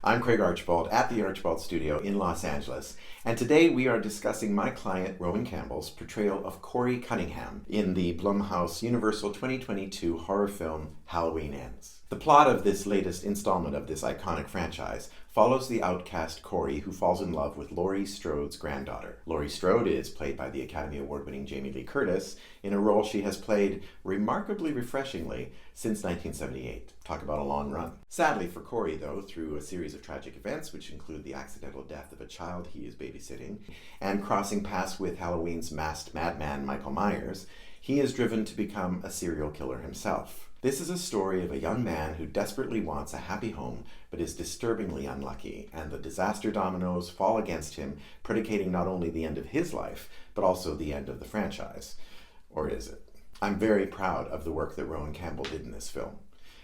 I'm Craig Archibald at the Archibald Studio in Los Angeles, and today we are discussing my client Rohan Campbell's portrayal of Corey Cunningham in the Blumhouse Universal 2022 horror film Halloween Ends. The plot of this latest installment of this iconic franchise follows the outcast Corey, who falls in love with Laurie Strode's granddaughter. Laurie Strode is played by the Academy Award-winning Jamie Lee Curtis in a role she has played remarkably refreshingly since 1978. Talk about a long run. Sadly for Corey, though, through a series of tragic events, which include the accidental death of a child he is babysitting, and crossing paths with Halloween's masked madman Michael Myers, he is driven to become a serial killer himself. This is a story of a young man who desperately wants a happy home, but is disturbingly unlucky, and the disaster dominoes fall against him, predicating not only the end of his life, but also the end of the franchise. Or is it? I'm very proud of the work that Rohan Campbell did in this film.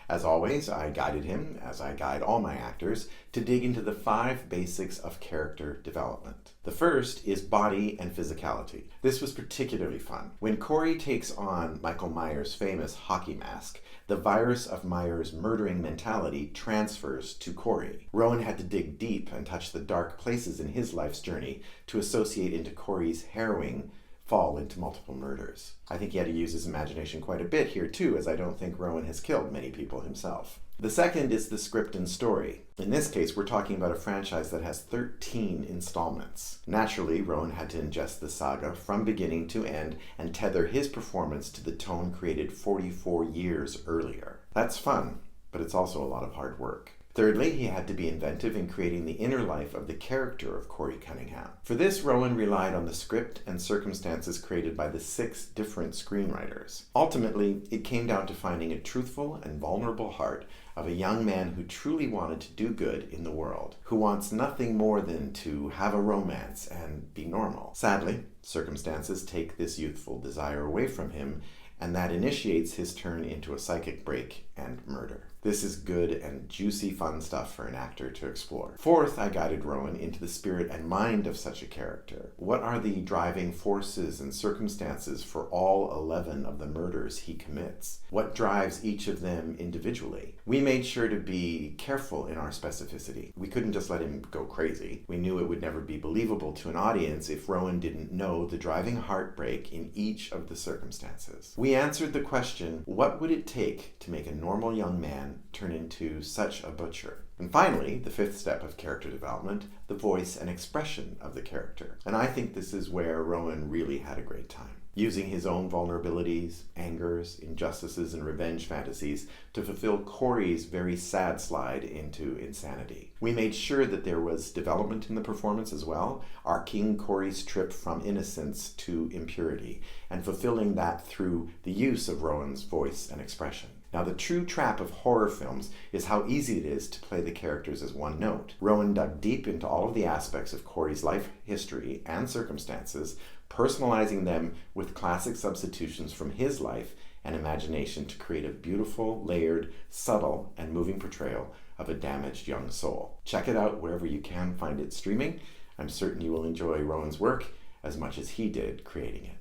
As always, I guided him, as I guide all my actors, to dig into the 5 basics of character development. The first is body and physicality. This was particularly fun. When Corey takes on Michael Myers' famous hockey mask, the virus of Myers' murdering mentality transfers to Corey. Rohan had to dig deep and touch the dark places in his life's journey to associate into Corey's harrowing fall into multiple murders. I think he had to use his imagination quite a bit here too, as I don't think Rohan has killed many people himself. The second is the script and story. In this case, we're talking about a franchise that has 13 installments. Naturally, Rohan had to ingest the saga from beginning to end and tether his performance to the tone created 44 years earlier. That's fun, but it's also a lot of hard work. Thirdly, he had to be inventive in creating the inner life of the character of Corey Cunningham. For this, Rohan relied on the script and circumstances created by the 6 different screenwriters. Ultimately, it came down to finding a truthful and vulnerable heart of a young man who truly wanted to do good in the world, who wants nothing more than to have a romance and be normal. Sadly, circumstances take this youthful desire away from him, and that initiates his turn into a psychic break and murder. This is good and juicy fun stuff for an actor to explore. Fourth, I guided Rohan into the spirit and mind of such a character. What are the driving forces and circumstances for all 11 of the murders he commits? What drives each of them individually? We made sure to be careful in our specificity. We couldn't just let him go crazy. We knew it would never be believable to an audience if Rohan didn't know the driving heartbreak in each of the circumstances. We answered the question, what would it take to make a normal young man turn into such a butcher? And finally, the 5th step of character development, the voice and expression of the character. And I think this is where Rohan really had a great time, using his own vulnerabilities, angers, injustices, and revenge fantasies to fulfill Corey's very sad slide into insanity. We made sure that there was development in the performance as well, arcing Corey's trip from innocence to impurity, and fulfilling that through the use of Rohan's voice and expression. Now, the true trap of horror films is how easy it is to play the characters as one note. Rohan dug deep into all of the aspects of Corey's life history and circumstances, personalizing them with classic substitutions from his life and imagination to create a beautiful, layered, subtle, and moving portrayal of a damaged young soul. Check it out wherever you can find it streaming. I'm certain you will enjoy Rohan's work as much as he did creating it.